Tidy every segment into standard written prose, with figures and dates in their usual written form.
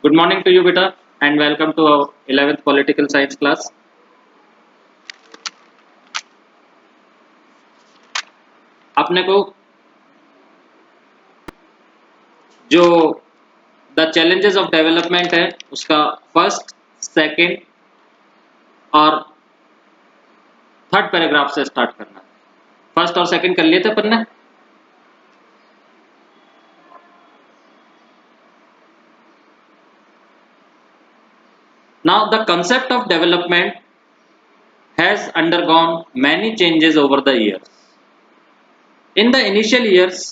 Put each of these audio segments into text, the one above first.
Good morning to you, beta, and welcome to our 11th political science class. अपने को जो the challenges of development है उसका first, second और third paragraph से स्टार्ट करना है। फर्स्ट और सेकंड कर लिए थे अपन ने। Now the concept of development has undergone many changes over the years. In the initial years,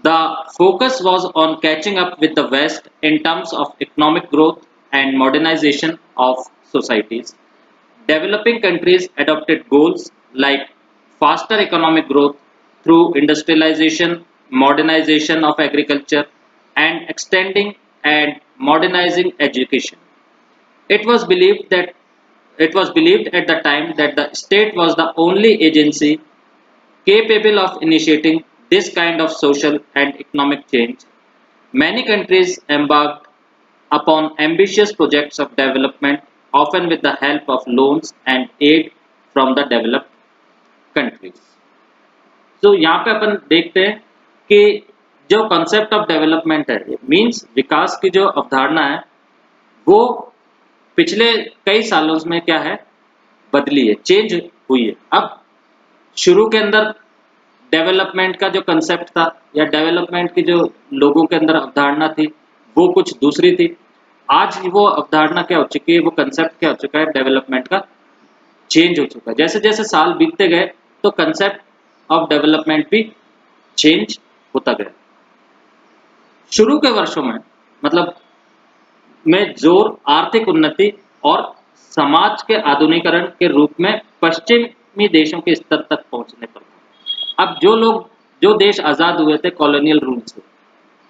the focus was on catching up with the West in terms of economic growth and modernization of societies. Developing countries adopted goals like faster economic growth through industrialization, modernization of agriculture, and extending and modernizing education. It was believed that it was believed at the time that the state was the only agency capable of initiating this kind of social and economic change. Many countries embarked upon ambitious projects of development, often with the help of loans and aid from the developed countries. तो यहाँ पे अपन देखते हैं कि जो concept of development है, means विकास की जो अवधारणा है वो पिछले कई सालों में क्या है, बदली है, चेंज हुई है। अब शुरू के अंदर डेवलपमेंट का जो कंसेप्ट था या डेवलपमेंट की जो लोगों के अंदर अवधारणा थी वो कुछ दूसरी थी। आज वो अवधारणा क्या हो चुकी है, वो कंसेप्ट क्या हो चुका है, डेवलपमेंट का चेंज हो चुका है। जैसे जैसे साल बीतते गए तो कंसेप्ट ऑफ डेवलपमेंट भी चेंज होता गया। शुरू के वर्षों में मतलब में जोर आर्थिक उन्नति और समाज के आधुनिकीकरण के रूप में पश्चिमी देशों के स्तर तक पहुंचने पर था। अब जो देश आज़ाद हुए थे कॉलोनियल रूल से,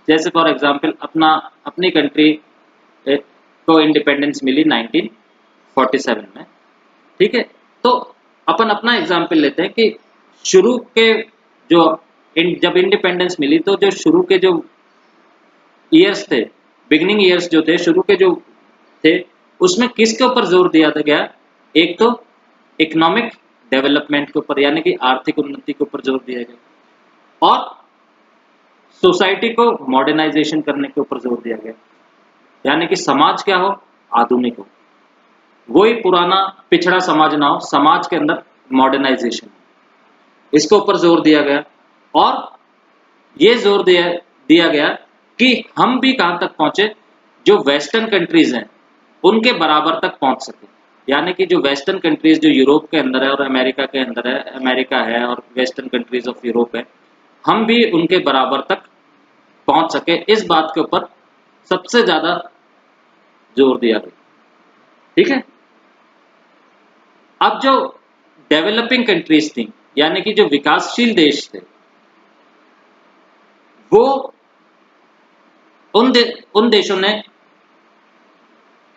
जैसे फॉर एग्जांपल अपनी कंट्री को इंडिपेंडेंस मिली 1947 में, ठीक है। तो अपन अपना एग्जांपल लेते हैं कि शुरू के जब इंडिपेंडेंस मिली तो जो शुरू के जो ईयर्स थे, बिगिनिंग ईयर्स जो थे, शुरू के जो थे, उसमें किसके ऊपर जोर दिया गया? एक तो इकोनॉमिक डेवलपमेंट के ऊपर, यानी कि आर्थिक उन्नति के ऊपर जोर दिया गया, और सोसाइटी को मॉडर्नाइजेशन करने के ऊपर जोर दिया गया, यानी कि समाज क्या हो, आधुनिक हो, वही पुराना पिछड़ा समाज ना हो, समाज के अंदर मॉडर्नाइजेशन, इसके ऊपर जोर दिया गया। और ये जोर दिया गया कि हम भी कहां तक पहुंचे, जो वेस्टर्न कंट्रीज हैं उनके बराबर तक पहुंच सके, यानी कि जो वेस्टर्न कंट्रीज जो यूरोप के अंदर है और अमेरिका के अंदर है, अमेरिका है और वेस्टर्न कंट्रीज ऑफ यूरोप है, हम भी उनके बराबर तक पहुंच सके, इस बात के ऊपर सबसे ज्यादा जोर दिया गया, ठीक है। अब जो डेवलपिंग कंट्रीज थी, यानी कि जो विकासशील देश थे, वो उन देशों ने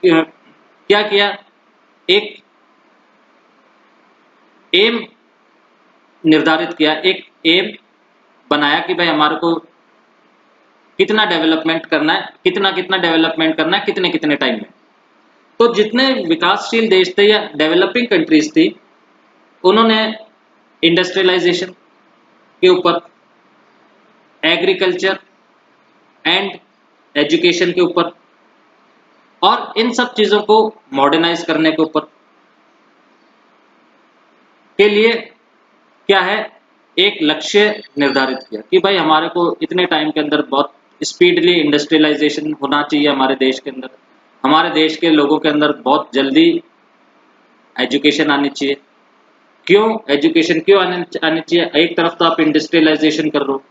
क्या किया, एक एम निर्धारित किया, एक एम बनाया कि भाई हमारे को कितना डेवलपमेंट करना है, कितना डेवलपमेंट करना है, कितने कितने टाइम में। तो जितने विकासशील देश थे या डेवलपिंग कंट्रीज थी, उन्होंने इंडस्ट्रियलाइजेशन के ऊपर, एग्रीकल्चर एंड एजुकेशन के ऊपर और इन सब चीजों को मॉडर्नाइज करने के ऊपर के लिए क्या है, एक लक्ष्य निर्धारित किया कि भाई हमारे को इतने टाइम के अंदर बहुत स्पीडली इंडस्ट्रियलाइजेशन होना चाहिए हमारे देश के अंदर, हमारे देश के लोगों के अंदर बहुत जल्दी एजुकेशन आनी चाहिए। क्यों एजुकेशन क्यों आनी चाहिए? एक तरफ तो आप इंडस्ट्रियलाइजेशन कर रहे हो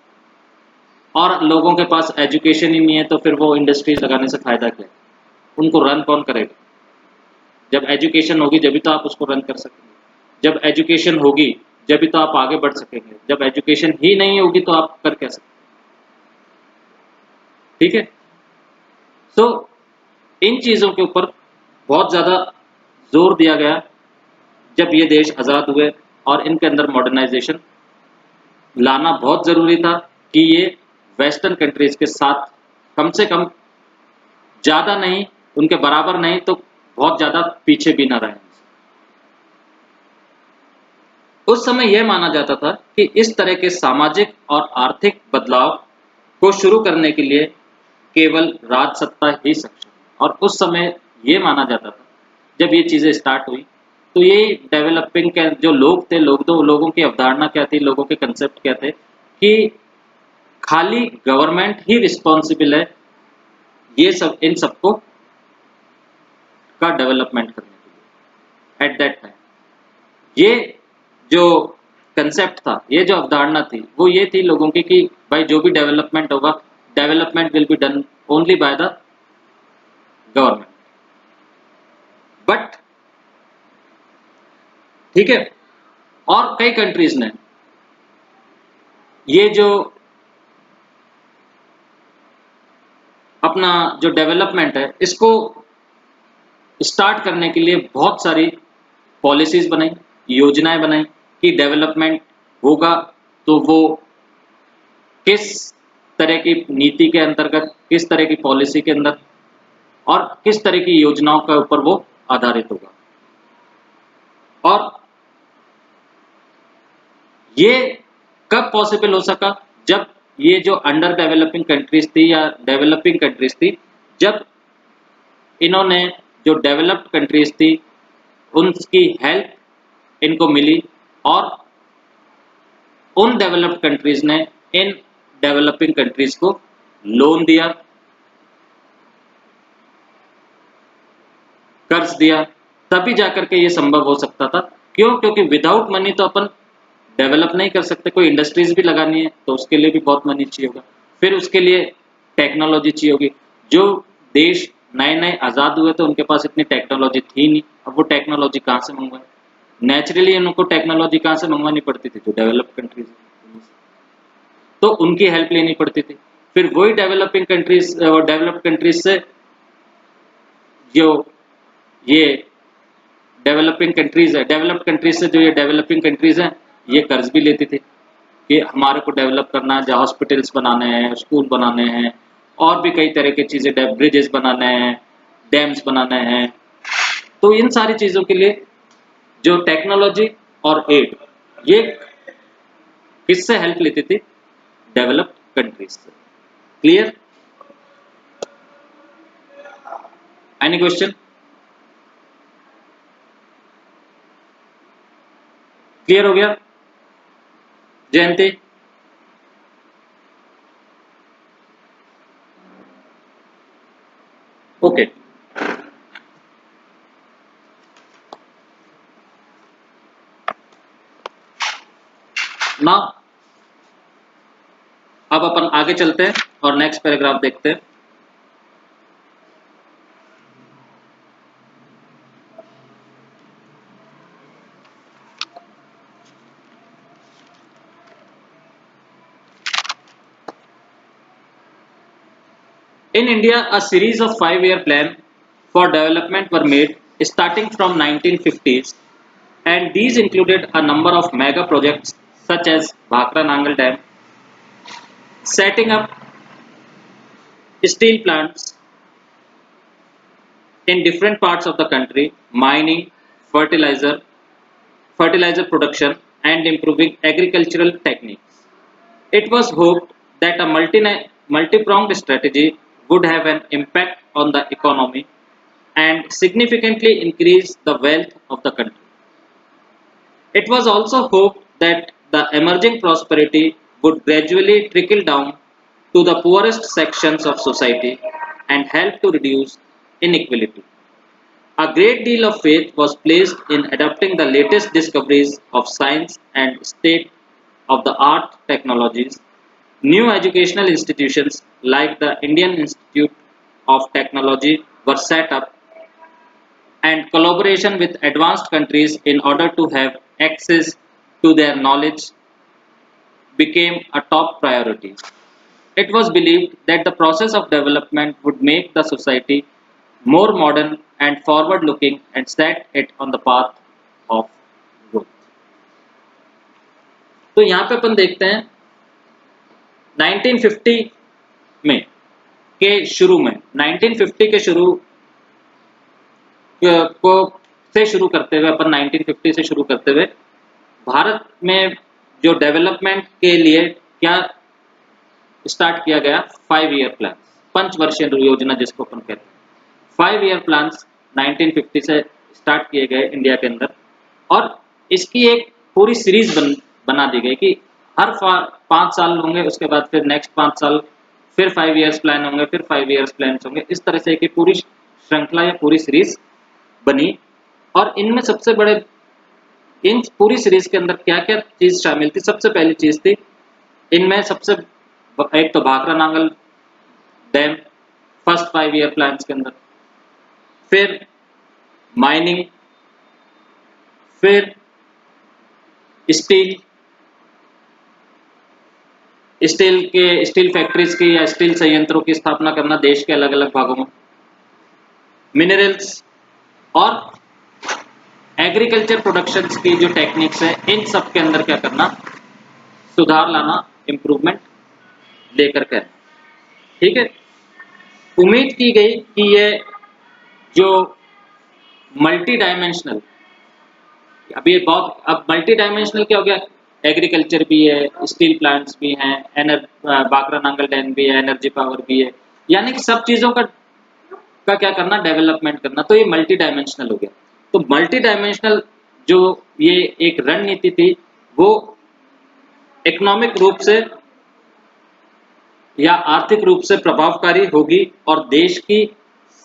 और लोगों के पास एजुकेशन ही नहीं है, तो फिर वो इंडस्ट्रीज लगाने से फायदा क्या है? उनको रन कौन करेगा? जब एजुकेशन होगी जब तो आप उसको रन कर सकेंगे, जब एजुकेशन होगी जब तो आप आगे बढ़ सकेंगे, जब एजुकेशन ही नहीं होगी तो आप कर क्या सकते, ठीक है। तो इन चीजों के ऊपर बहुत ज्यादा जोर दिया गया जब ये देश आजाद हुए, और इनके अंदर मॉडर्नाइजेशन लाना बहुत जरूरी था कि ये वेस्टर्न कंट्रीज के साथ कम से कम ज़्यादा नहीं, उनके बराबर नहीं तो बहुत ज़्यादा पीछे भी ना रहें। उस समय यह माना जाता था कि इस तरह के सामाजिक और आर्थिक बदलाव को शुरू करने के लिए केवल राजसत्ता ही सक्षम है। और उस समय ये माना जाता था, जब ये चीज़ें स्टार्ट हुई, तो ये डेवलपिंग के जो लोग थे, लोगों की अवधारणा क्या थी, लोगों के कंसेप्ट क्या थे कि खाली गवर्नमेंट ही रिस्पॉन्सिबल है ये सब इन सबको का डेवलपमेंट करने के लिए। एट दैट टाइम ये जो कंसेप्ट था, ये जो अवधारणा थी, वो ये थी लोगों की कि भाई जो भी डेवलपमेंट होगा, development will be done only by the government. But ठीक है, और कई कंट्रीज ने ये जो अपना जो डेवलपमेंट है, इसको स्टार्ट करने के लिए बहुत सारी पॉलिसीज बनाई, योजनाएं बनाई कि डेवलपमेंट होगा तो वो किस तरह की नीति के अंतर्गत, किस तरह की पॉलिसी के अंदर और किस तरह की योजनाओं के ऊपर वो आधारित होगा। और ये कब पॉसिबल हो सका, जब ये जो अंडर डेवलपिंग कंट्रीज थी या डेवलपिंग कंट्रीज थी, जब इन्होंने जो डेवलप्ड कंट्रीज थी उनकी हेल्प इनको मिली और उन डेवलप्ड कंट्रीज ने इन डेवलपिंग कंट्रीज को लोन दिया, कर्ज दिया, तभी जाकर के ये संभव हो सकता था। क्यों? क्योंकि विदाउट मनी तो अपन डेवलप नहीं कर सकते। कोई इंडस्ट्रीज भी लगानी है तो उसके लिए भी बहुत मनी चाहिए होगा, फिर उसके लिए टेक्नोलॉजी चाहिए होगी। जो देश नए नए आज़ाद हुए थे उनके पास इतनी टेक्नोलॉजी थी नहीं, अब वो टेक्नोलॉजी कहाँ से मंगवाए? नेचुरली उनको टेक्नोलॉजी कहाँ से मंगवानी पड़ती थी? जो डेवलप कंट्रीज, तो उनकी हेल्प लेनी पड़ती थी। फिर वही डेवलपिंग कंट्रीज और डेवलप्ड कंट्रीज से जो ये डेवलपिंग कंट्रीज है, डेवलप्ड कंट्रीज से जो ये डेवलपिंग कंट्रीज हैं, ये कर्ज भी लेती थी कि हमारे को डेवलप करना है, जहाँ हॉस्पिटल्स बनाने हैं, स्कूल बनाने हैं, और भी कई तरह की चीज़ें, ब्रिजेस बनाने हैं, डैम्स बनाने हैं। तो इन सारी चीज़ों के लिए जो टेक्नोलॉजी और एड, ये किससे हेल्प लेती थी? डेवलप्ड कंट्रीज से। क्लियर? Any question? क्लियर हो गया? जयंती? ओके। ना अब अपन आगे चलते हैं और नेक्स्ट पैराग्राफ देखते हैं। In India, a series of 5-year plans for development were made starting from 1950s, and these included a number of mega projects such as Bhakra Nangal Dam, setting up steel plants in different parts of the country, mining, fertilizer, fertilizer production, and improving agricultural techniques. It was hoped that a multi-pronged strategy would have an impact on the economy and significantly increase the wealth of the country. It was also hoped that the emerging prosperity would gradually trickle down to the poorest sections of society and help to reduce inequality. A great deal of faith was placed in adopting the latest discoveries of science and state of the art technologies. New educational institutions like the Indian Institute of Technology were set up, and collaboration with advanced countries in order to have access to their knowledge became a top priority. It was believed that the process of development would make the society more modern and forward looking and set it on the path of growth. तो यहाँ पे अपन देखते हैं 1950 में के शुरू में 1950 के शुरू को से शुरू करते हुए अपन 1950 से शुरू करते हुए भारत में जो डेवलपमेंट के लिए क्या स्टार्ट किया गया, 5 ईयर प्लान, पंचवर्षीय योजना जिसको अपन कहते हैं। 5 ईयर प्लान्स 1950 से स्टार्ट किए गए इंडिया के अंदर, और इसकी एक पूरी सीरीज बना दी गई कि हर 5 साल होंगे, उसके बाद फिर नेक्स्ट 5 साल, फिर 5 ईयर्स प्लान होंगे, फिर 5 ईयर्स प्लान होंगे। इस तरह से एक पूरी श्रृंखला या पूरी सीरीज बनी। और इनमें सबसे बड़े, इन पूरी सीरीज के अंदर क्या क्या चीज शामिल थी? सबसे पहली चीज थी इनमें सबसे, एक तो Bhakra Nangal dam first 5 year plan के अंदर, फिर माइनिंग, फिर स्टील, स्टील फैक्ट्रीज की या स्टील संयंत्रों की स्थापना करना देश के अलग अलग भागों में, मिनरल्स और एग्रीकल्चर प्रोडक्शंस की जो टेक्निक्स है, इन सब के अंदर क्या करना, सुधार लाना, इंप्रूवमेंट लेकर के। ठीक है, उम्मीद की गई कि ये जो मल्टी डायमेंशनल, अब ये बहुत, अब मल्टी डायमेंशनल क्या हो गया, एग्रीकल्चर भी है, स्टील प्लांट्स भी हैं, बाकरा नांगल डैम भी है, एनर्जी पावर भी है, यानी कि सब चीजों का क्या करना, डेवलपमेंट करना। तो ये मल्टी डायमेंशनल हो गया। तो मल्टी डायमेंशनल जो ये एक रणनीति थी, वो इकोनॉमिक रूप से या आर्थिक रूप से प्रभावकारी होगी और देश की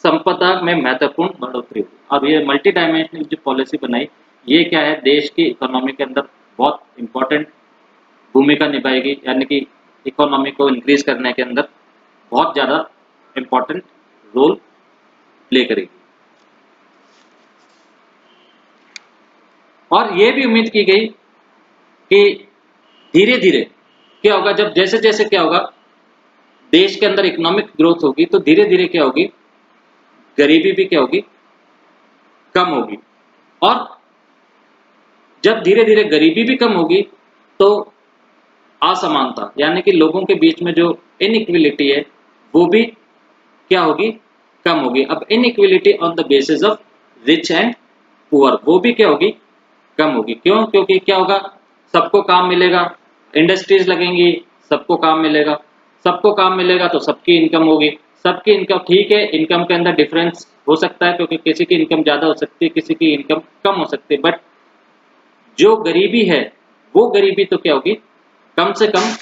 संपदा में महत्वपूर्ण बढ़ोतरी होगी। अब ये मल्टी डायमेंशनल जो पॉलिसी बनाई, ये क्या है, देश की इकोनॉमी के अंदर बहुत इंपॉर्टेंट भूमिका निभाएगी, यानी कि इकोनॉमी को इंक्रीज करने के अंदर बहुत ज़्यादा इंपॉर्टेंट रोल प्ले करेगी। और ये भी उम्मीद की गई कि धीरे धीरे क्या होगा, जब जैसे जैसे क्या होगा, देश के अंदर इकोनॉमिक ग्रोथ होगी, तो धीरे धीरे क्या होगी, गरीबी भी क्या होगी, कम होगी। और जब धीरे धीरे गरीबी भी कम होगी, तो असमानता, यानी कि लोगों के बीच में जो इनइक्वलिटी है, वो भी क्या होगी, कम होगी। अब inequality on the basis of rich and poor, वो भी क्या होगी, कम होगी। क्यों? क्योंकि क्या होगा, सबको काम मिलेगा, इंडस्ट्रीज लगेंगी, सबको काम मिलेगा, सबको काम मिलेगा तो सबकी इनकम होगी, सबकी इनकम, ठीक है, इनकम के अंदर डिफरेंस हो सकता है, क्योंकि किसी की इनकम ज़्यादा हो सकती है, किसी की इनकम कम हो सकती है, बट जो गरीबी है, वो गरीबी तो क्या होगी, कम से कम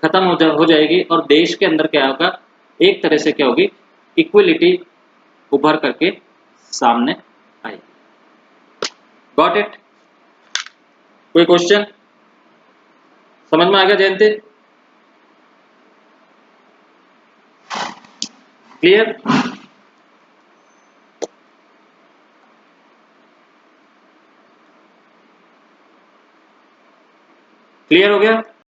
खत्म हो जाएगी। और देश के अंदर क्या होगा, एक तरह से क्या होगी, इक्वलिटी उभर करके सामने आएगी। Got it? कोई क्वेश्चन? समझ में आ गया जयंती? क्लियर? क्लियर हो गया?